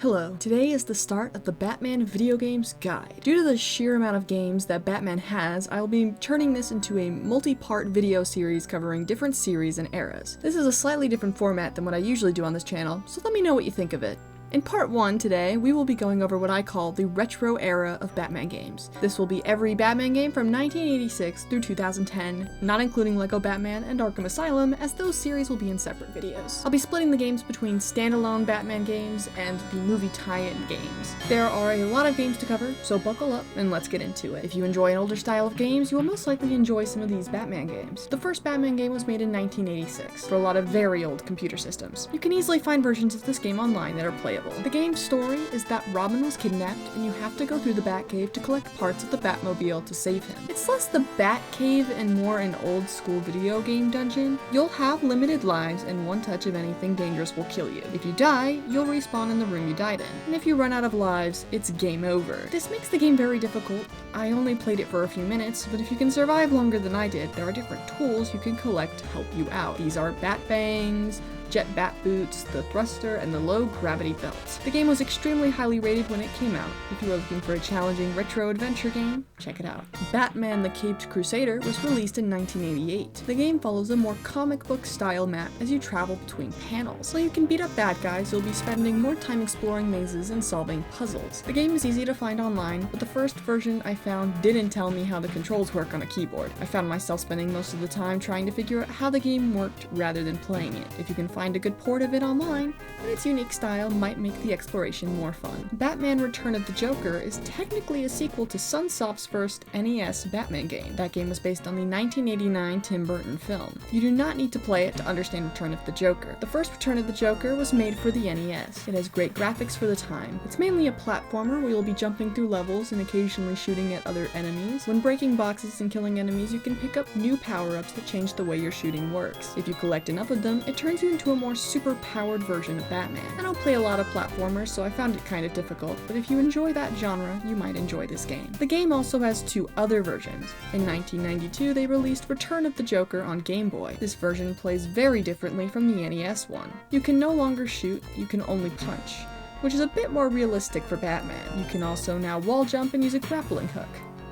Hello, today is the start of the Batman video games guide. Due to the sheer amount of games that Batman has, I will be turning this into a multi-part video series covering different series and eras. This is a slightly different format than what I usually do on this channel, so let me know what you think of it. In part 1 today, we will be going over what I call the retro era of Batman games. This will be every Batman game from 1986 through 2010, not including Lego Batman and Arkham Asylum, as those series will be in separate videos. I'll be splitting the games between standalone Batman games and the movie tie-in games. There are a lot of games to cover, so buckle up and let's get into it. If you enjoy an older style of games, you will most likely enjoy some of these Batman games. The first Batman game was made in 1986, for a lot of very old computer systems. You can easily find versions of this game online that are playable. The game's story is that Robin was kidnapped and you have to go through the Batcave to collect parts of the Batmobile to save him. It's less the Batcave and more an old school video game dungeon. You'll have limited lives and one touch of anything dangerous will kill you. If you die, you'll respawn in the room you died in. And if you run out of lives, it's game over. This makes the game very difficult. I only played it for a few minutes, but if you can survive longer than I did, there are different tools you can collect to help you out. These are bat bangs, jet bat boots, the thruster, and the low gravity belts. The game was extremely highly rated when it came out. If you are looking for a challenging retro adventure game, check it out. Batman the Caped Crusader was released in 1988. The game follows a more comic book style map as you travel between panels. So you can beat up bad guys, you'll be spending more time exploring mazes and solving puzzles. The game is easy to find online, but the first version I found didn't tell me how the controls work on a keyboard. I found myself spending most of the time trying to figure out how the game worked rather than playing it. If you can find a good port of it online, then its unique style might make the exploration more fun. Batman Return of the Joker is technically a sequel to Sunsoft's first NES Batman game. That game was based on the 1989 Tim Burton film. You do not need to play it to understand Return of the Joker. The first Return of the Joker was made for the NES. It has great graphics for the time. It's mainly a platformer where you'll be jumping through levels and occasionally shooting at other enemies. When breaking boxes and killing enemies, you can pick up new power-ups that change the way your shooting works. If you collect enough of them, it turns you into a more super-powered version of Batman. I don't play a lot of platformers, so I found it kind of difficult, but if you enjoy that genre, you might enjoy this game. The game also has two other versions. In 1992, they released Return of the Joker on Game Boy. This version plays very differently from the NES one. You can no longer shoot, you can only punch, which is a bit more realistic for Batman. You can also now wall jump and use a grappling hook.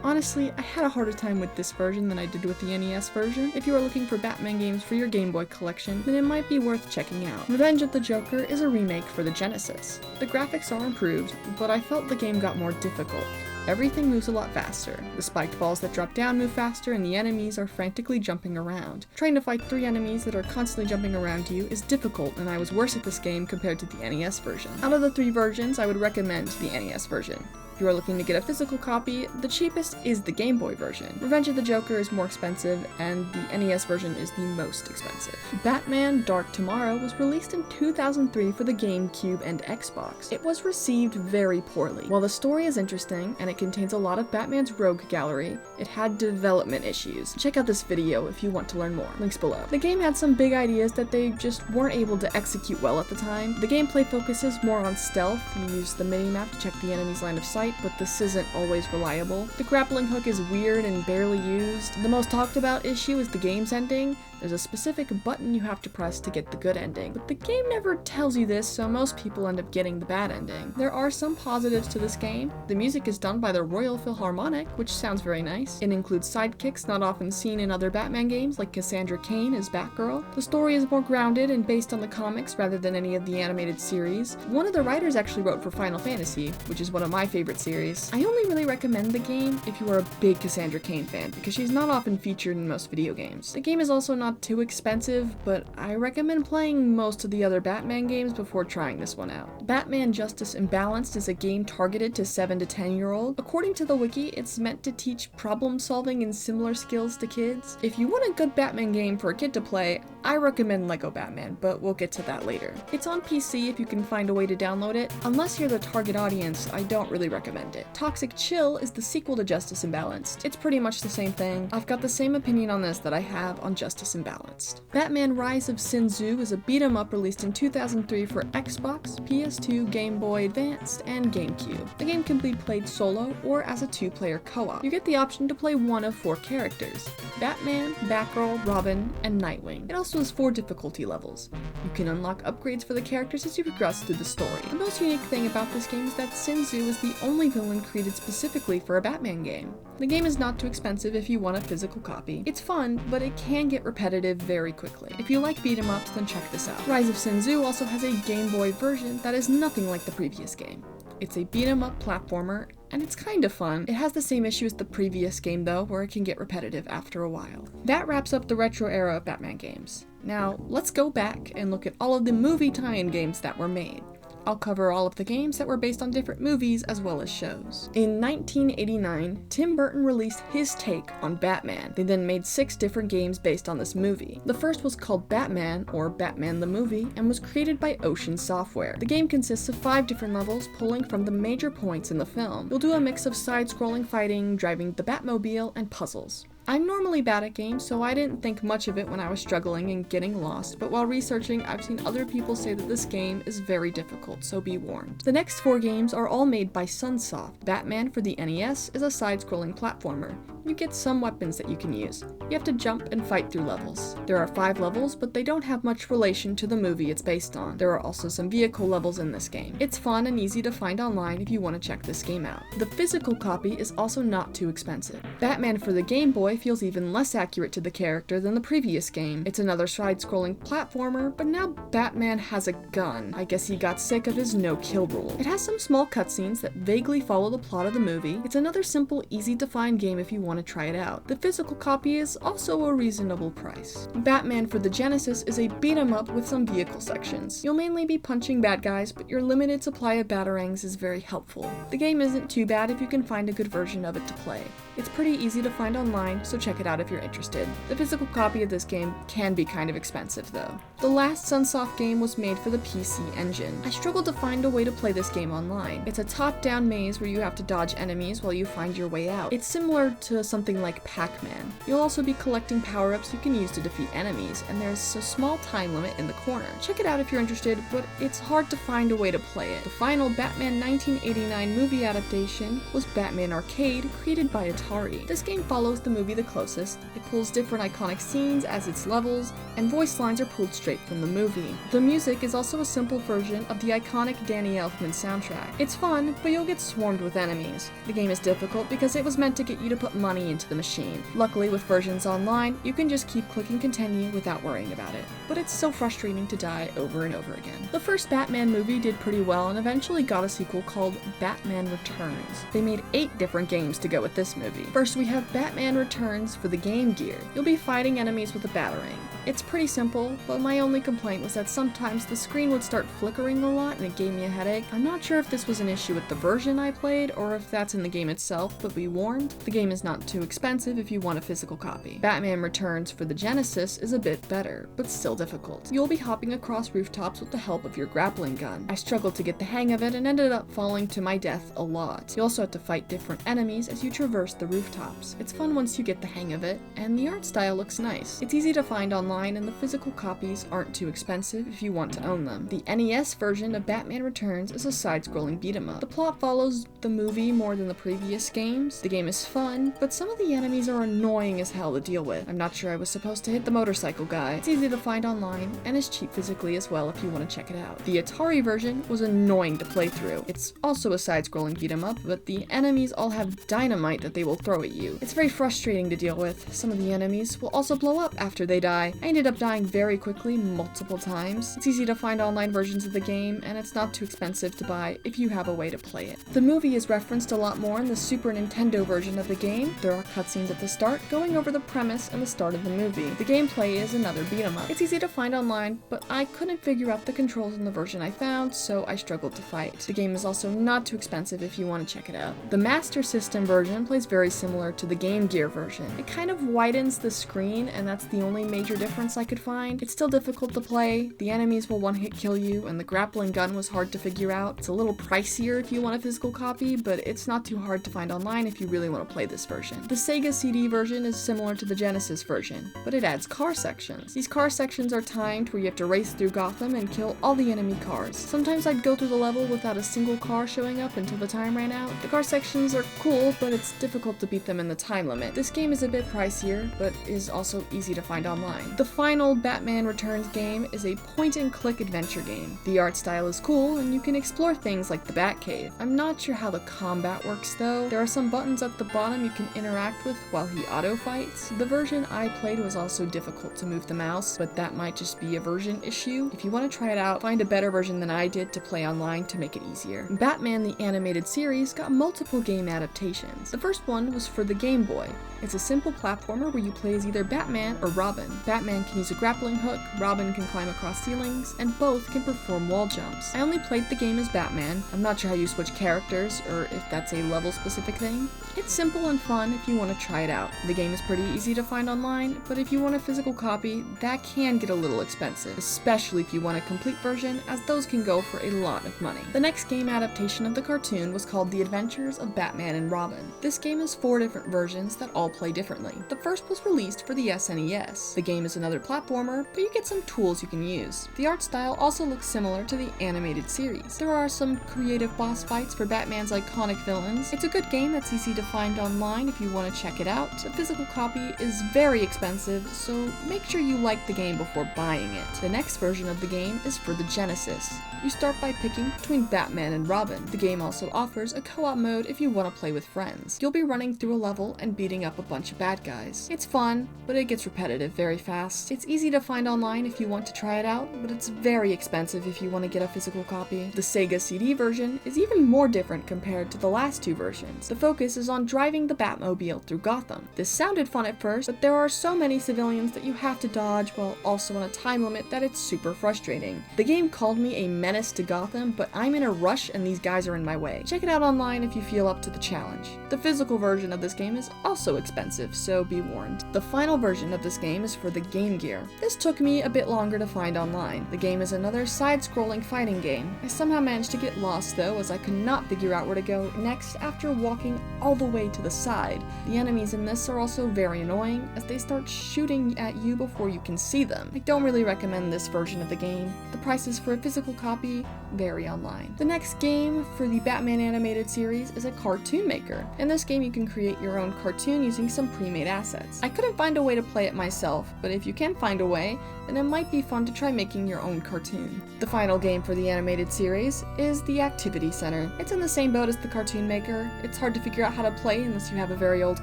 Honestly, I had a harder time with this version than I did with the NES version. If you are looking for Batman games for your Game Boy collection, then it might be worth checking out. Revenge of the Joker is a remake for the Genesis. The graphics are improved, but I felt the game got more difficult. Everything moves a lot faster. The spiked balls that drop down move faster and the enemies are frantically jumping around. Trying to fight 3 enemies that are constantly jumping around you is difficult, and I was worse at this game compared to the NES version. Out of the 3 versions, I would recommend the NES version. If you are looking to get a physical copy, the cheapest is the Game Boy version. Revenge of the Joker is more expensive, and the NES version is the most expensive. Batman Dark Tomorrow was released in 2003 for the GameCube and Xbox. It was received very poorly. While the story is interesting, and it contains a lot of Batman's rogue gallery, it had development issues. Check out this video if you want to learn more. Links below. The game had some big ideas that they just weren't able to execute well at the time. The gameplay focuses more on stealth. You use the minimap to check the enemy's line of sight, but this isn't always reliable. The grappling hook is weird and barely used. The most talked about issue is the game's ending. There's a specific button you have to press to get the good ending, but the game never tells you this, so most people end up getting the bad ending. There are some positives to this game. The music is done by the Royal Philharmonic, which sounds very nice. It includes sidekicks not often seen in other Batman games, like Cassandra Cain as Batgirl. The story is more grounded and based on the comics rather than any of the animated series. One of the writers actually wrote for Final Fantasy, which is one of my favorite series. I only really recommend the game if you are a big Cassandra Cain fan, because she's not often featured in most video games. The game is also not too expensive, but I recommend playing most of the other Batman games before trying this one out. Batman Justice Unbalanced is a game targeted to 7 to 10-year-olds. According to the wiki, it's meant to teach problem solving and similar skills to kids. If you want a good Batman game for a kid to play, I recommend Lego Batman, but we'll get to that later. It's on PC if you can find a way to download it. Unless you're the target audience, I don't really recommend it. Toxic Chill is the sequel to Justice Unbalanced. It's pretty much the same thing. I've got the same opinion on this that I have on Justice Unbalanced. Batman Rise of Sin Tzu is a beat-em-up released in 2003 for Xbox, PS2, Game Boy Advanced, and GameCube. The game can be played solo or as a 2-player co-op. You get the option to play one of 4 characters: Batman, Batgirl, Robin, and Nightwing. It also also has 4 difficulty levels. You can unlock upgrades for the characters as you progress through the story. The most unique thing about this game is that Sin Tzu is the only villain created specifically for a Batman game. The game is not too expensive if you want a physical copy. It's fun, but it can get repetitive very quickly. If you like beat 'em ups, then check this out. Rise of Sin Tzu also has a Game Boy version that is nothing like the previous game. It's a beat 'em up platformer, and it's kind of fun. It has the same issue as the previous game though, where it can get repetitive after a while. That wraps up the retro era of Batman games. Now, let's go back and look at all of the movie tie-in games that were made. I'll cover all of the games that were based on different movies as well as shows. In 1989, Tim Burton released his take on Batman. They then made 6 different games based on this movie. The first was called Batman, or Batman the Movie, and was created by Ocean Software. The game consists of 5 different levels pulling from the major points in the film. You'll do a mix of side-scrolling fighting, driving the Batmobile, and puzzles. I'm normally bad at games, so I didn't think much of it when I was struggling and getting lost, but while researching, I've seen other people say that this game is very difficult, so be warned. The next 4 games are all made by Sunsoft. Batman for the NES is a side-scrolling platformer. You get some weapons that you can use. You have to jump and fight through levels. There are 5 levels, but they don't have much relation to the movie it's based on. There are also some vehicle levels in this game. It's fun and easy to find online if you want to check this game out. The physical copy is also not too expensive. Batman for the Game Boy feels even less accurate to the character than the previous game. It's another side-scrolling platformer, but now Batman has a gun. I guess he got sick of his no-kill rule. It has some small cutscenes that vaguely follow the plot of the movie. It's another simple, easy-to-find game if you want to try it out. The physical copy is also a reasonable price. Batman for the Genesis is a beat-em-up with some vehicle sections. You'll mainly be punching bad guys, but your limited supply of batarangs is very helpful. The game isn't too bad if you can find a good version of it to play. It's pretty easy to find online, so check it out if you're interested. The physical copy of this game can be kind of expensive though. The last Sunsoft game was made for the PC Engine. I struggled to find a way to play this game online. It's a top-down maze where you have to dodge enemies while you find your way out. It's similar to something like Pac-Man. You'll also be collecting power-ups you can use to defeat enemies, and there's a small time limit in the corner. Check it out if you're interested, but it's hard to find a way to play it. The final Batman 1989 movie adaptation was Batman Arcade, created by Atari. This game follows the movie the closest. It pulls different iconic scenes as its levels, and voice lines are pulled straight from the movie. The music is also a simple version of the iconic Danny Elfman soundtrack. It's fun, but you'll get swarmed with enemies. The game is difficult because it was meant to get you to put money into the machine. Luckily, with versions online, you can just keep clicking continue without worrying about it. But it's so frustrating to die over and over again. The first Batman movie did pretty well and eventually got a sequel called Batman Returns. They made 8 different games to go with this movie. First, we have Batman Returns for the Game Gear. You'll be fighting enemies with a batarang. It's pretty simple, but my only complaint was that sometimes the screen would start flickering a lot and it gave me a headache. I'm not sure if this was an issue with the version I played or if that's in the game itself, but be warned, the game is not too expensive if you want a physical copy. Batman Returns for the Genesis is a bit better, but still difficult. You'll be hopping across rooftops with the help of your grappling gun. I struggled to get the hang of it and ended up falling to my death a lot. You also have to fight different enemies as you traverse the rooftops. It's fun once you get the hang of it, and the art style looks nice. It's easy to find online and the physical copies aren't too expensive if you want to own them. The NES version of Batman Returns is a side-scrolling beat-em-up. The plot follows the movie more than the previous games. The game is fun, but some of the enemies are annoying as hell to deal with. I'm not sure I was supposed to hit the motorcycle guy. It's easy to find online, and is cheap physically as well if you want to check it out. The Atari version was annoying to play through. It's also a side-scrolling beat-em-up, but the enemies all have dynamite that they will throw at you. It's very frustrating to deal with. Some of the enemies will also blow up after they die. I ended up dying very quickly multiple times. It's easy to find online versions of the game, and it's not too expensive to buy if you have a way to play it. The movie is referenced a lot more in the Super Nintendo version of the game. There are cutscenes at the start going over the premise and the start of the movie. The gameplay is another beat-em-up. It's easy to find online, but I couldn't figure out the controls in the version I found, so I struggled to fight. The game is also not too expensive if you want to check it out. The Master System version plays very similar to the Game Gear version. It kind of widens the screen, and that's the only major difference I could find. It's still difficult to play, the enemies will one-hit kill you, and the grappling gun was hard to figure out. It's a little pricier if you want a physical copy, but it's not too hard to find online if you really want to play this version. The Sega CD version is similar to the Genesis version, but it adds car sections. These car sections are timed where you have to race through Gotham and kill all the enemy cars. Sometimes I'd go through the level without a single car showing up until the time ran out. The car sections are cool, but it's difficult to beat them in the time limit. This game is a bit pricier, but is also easy to find online. The final Batman Returns game is a point-and-click adventure game. The art style is cool, and you can explore things like the Batcave. I'm not sure how the combat works though. There are some buttons at the bottom you can interact with while he auto-fights. The version I played was also difficult to move the mouse, but that might just be a version issue. If you want to try it out, find a better version than I did to play online to make it easier. Batman the Animated Series got multiple game adaptations. The first one was for the Game Boy. It's a simple platformer where you play as either Batman or Robin. Batman can use a grappling hook, Robin can climb across ceilings, and both can perform wall jumps. I only played the game as Batman. I'm not sure how you switch characters, or if that's a level-specific thing. It's simple and fun if you want to try it out. The game is pretty easy to find online, but if you want a physical copy, that can get a little expensive, especially if you want a complete version, as those can go for a lot of money. The next game adaptation of the cartoon was called The Adventures of Batman and Robin. This game has 4 different versions that all play differently. The first was released for the SNES. The game is another platformer, but you get some tools you can use. The art style also looks similar to the animated series. There are some creative boss fights for Batman's iconic villains. It's a good game that's easy to find online if you want to check it out. The physical copy is very expensive, so make sure you like the game before buying it. The next version of the game is for the Genesis. You start by picking between Batman and Robin. The game also offers a co-op mode if you want to play with friends. You'll be running through a level and beating up a bunch of bad guys. It's fun, but it gets repetitive very fast. It's easy to find online if you want to try it out, but it's very expensive if you want to get a physical copy. The Sega CD version is even more different compared to the last 2 versions. The focus is on driving the Batmobile through Gotham. This sounded fun at first, but there are so many civilians that you have to dodge while also on a time limit that it's super frustrating. The game called me a menace to Gotham, but I'm in a rush and these guys are in my way. Check it out online if you feel up to the challenge. The physical version of this game is also expensive, so be warned. The final version of this game is for the Game Gear. This took me a bit longer to find online. The game is another side-scrolling fighting game. I somehow managed to get lost though, as I could not figure out where to go next after walking all the way to the side. The enemies in this are also very annoying, as they start shooting at you before you can see them. I don't really recommend this version of the game. The prices for a physical copy vary online. The next game for the Batman animated series is a cartoon maker. In this game you can create your own cartoon using some pre-made assets. I couldn't find a way to play it myself, but if you can find a way, then it might be fun to try making your own cartoon. The final game for the animated series is the Activity Center. It's in the same boat as the cartoon maker. It's hard to figure out how to play unless you have a very old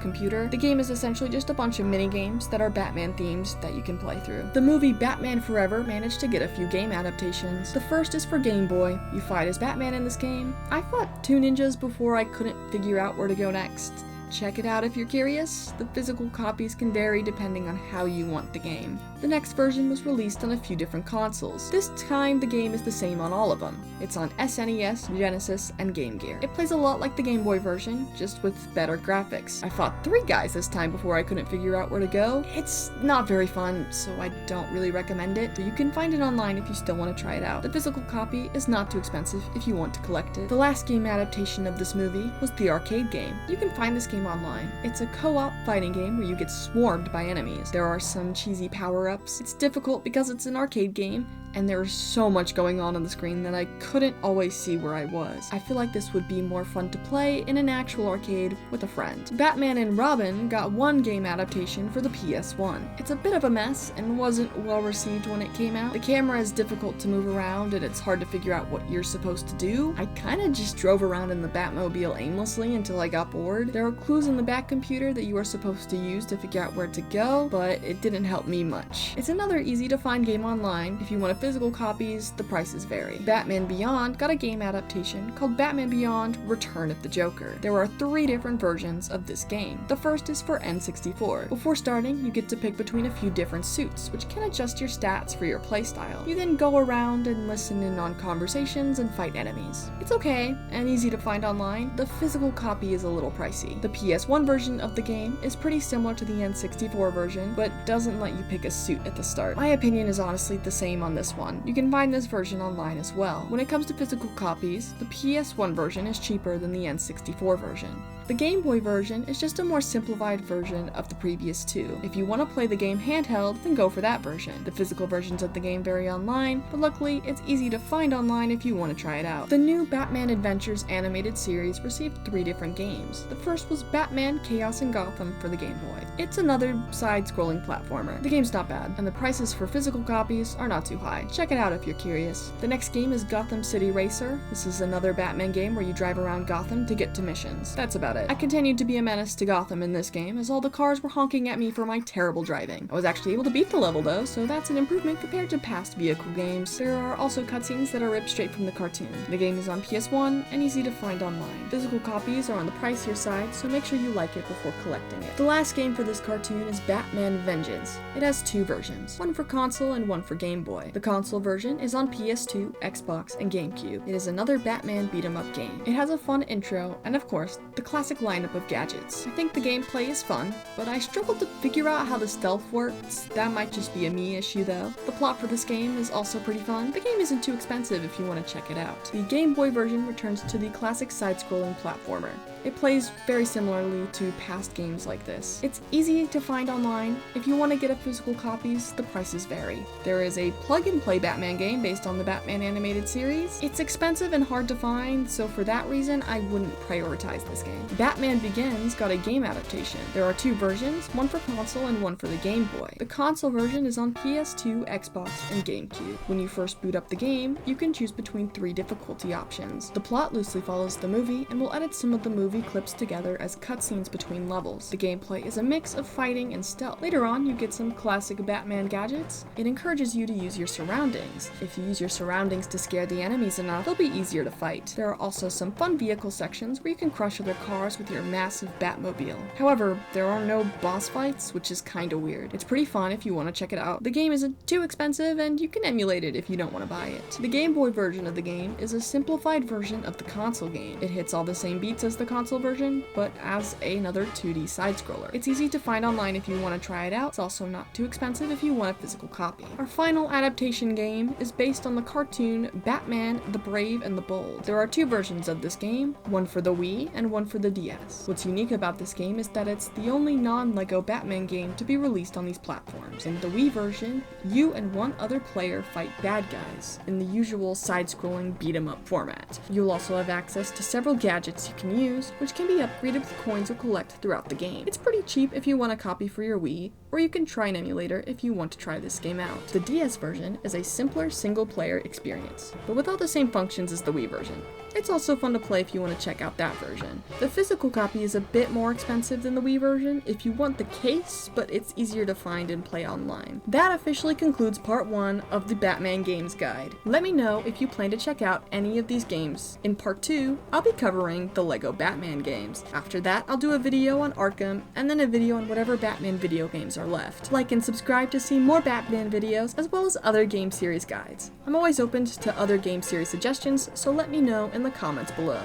computer. The game is essentially just a bunch of mini games that are Batman themed that you can play through. The movie Batman Forever managed to get a few game adaptations. The first is for Game Boy. You fight as Batman in this game. I fought 2 ninjas before I couldn't figure out where to go next. Check it out if you're curious. The physical copies can vary depending on how you want the game. The next version was released on a few different consoles. This time the game is the same on all of them. It's on SNES, Genesis, and Game Gear. It plays a lot like the Game Boy version, just with better graphics. I fought 3 guys this time before I couldn't figure out where to go. It's not very fun, so I don't really recommend it, but you can find it online if you still want to try it out. The physical copy is not too expensive if you want to collect it. The last game adaptation of this movie was the arcade game. You can find this game online. It's a co-op fighting game where you get swarmed by enemies. There are some cheesy power-ups. It's difficult because it's an arcade game, and there's so much going on the screen that I couldn't always see where I was. I feel like this would be more fun to play in an actual arcade with a friend. Batman and Robin got 1 game adaptation for the PS1. It's a bit of a mess and wasn't well received when it came out. The camera is difficult to move around and it's hard to figure out what you're supposed to do. I kinda just drove around in the Batmobile aimlessly until I got bored. There are clues in the back computer that you are supposed to use to figure out where to go, but it didn't help me much. It's another easy to find game online. If you want to physical copies, the prices vary. Batman Beyond got a game adaptation called Batman Beyond Return of the Joker. There are 3 different versions of this game. The first is for N64. Before starting, you get to pick between a few different suits, which can adjust your stats for your playstyle. You then go around and listen in on conversations and fight enemies. It's okay and easy to find online. The physical copy is a little pricey. The PS1 version of the game is pretty similar to the N64 version, but doesn't let you pick a suit at the start. My opinion is honestly the same on this PS1. You can find this version online as well. When it comes to physical copies, the PS1 version is cheaper than the N64 version. The Game Boy version is just a more simplified version of the previous two. If you want to play the game handheld, then go for that version. The physical versions of the game vary online, but luckily it's easy to find online if you want to try it out. The new Batman Adventures animated series received 3 different games. The first was Batman Chaos in Gotham for the Game Boy. It's another side-scrolling platformer. The game's not bad, and the prices for physical copies are not too high. Check it out if you're curious. The next game is Gotham City Racer. This is another Batman game where you drive around Gotham to get to missions. That's about it. I continued to be a menace to Gotham in this game, as all the cars were honking at me for my terrible driving. I was actually able to beat the level though, so that's an improvement compared to past vehicle games. There are also cutscenes that are ripped straight from the cartoon. The game is on PS1 and easy to find online. Physical copies are on the pricier side, so make sure you like it before collecting it. The last game for this cartoon is Batman Vengeance. It has 2 versions, one for console and one for Game Boy. The console version is on PS2, Xbox, and GameCube. It is another Batman beat-em-up game. It has a fun intro, and of course, the classic lineup of gadgets. I think the gameplay is fun, but I struggled to figure out how the stealth works. That might just be a me issue though. The plot for this game is also pretty fun. The game isn't too expensive if you want to check it out. The Game Boy version returns to the classic side-scrolling platformer. It plays very similarly to past games like this. It's easy to find online. If you want to get a physical copies, the prices vary. There is a plug-and-play Batman game based on the Batman animated series. It's expensive and hard to find, so for that reason, I wouldn't prioritize this game. Batman Begins got a game adaptation. There are 2 versions, one for console and one for the Game Boy. The console version is on PS2, Xbox, and GameCube. When you first boot up the game, you can choose between 3 difficulty options. The plot loosely follows the movie, and will edit some of the movie clips together as cutscenes between levels. The gameplay is a mix of fighting and stealth. Later on, you get some classic Batman gadgets. It encourages you to use your surroundings. If you use your surroundings to scare the enemies enough, they'll be easier to fight. There are also some fun vehicle sections where you can crush other cars with your massive Batmobile. However, there are no boss fights, which is kinda weird. It's pretty fun if you want to check it out. The game isn't too expensive, and you can emulate it if you don't want to buy it. The Game Boy version of the game is a simplified version of the console game. It hits all the same beats as the console version, but as another 2D side-scroller. It's easy to find online if you want to try it out. It's also not too expensive if you want a physical copy. Our final adaptation game is based on the cartoon Batman, the Brave and the Bold. There are 2 versions of this game, one for the Wii and one for the DS. What's unique about this game is that it's the only non-LEGO Batman game to be released on these platforms. In the Wii version, you and one other player fight bad guys in the usual side-scrolling beat-em-up format. You'll also have access to several gadgets you can use, which can be upgraded with coins you'll collect throughout the game. It's pretty cheap if you want a copy for your Wii, or you can try an emulator if you want to try this game out. The DS version is a simpler single-player experience, but without the same functions as the Wii version. It's also fun to play if you want to check out that version. The physical copy is a bit more expensive than the Wii version if you want the case, but it's easier to find and play online. That officially concludes part 1 of the Batman Games Guide. Let me know if you plan to check out any of these games. In part 2, I'll be covering the LEGO Batman games. After that, I'll do a video on Arkham, and then a video on whatever Batman video games are left. Like and subscribe to see more Batman videos, as well as other game series guides. I'm always open to other game series suggestions, so let me know in the comments below.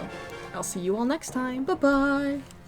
I'll see you all next time. Bye-bye!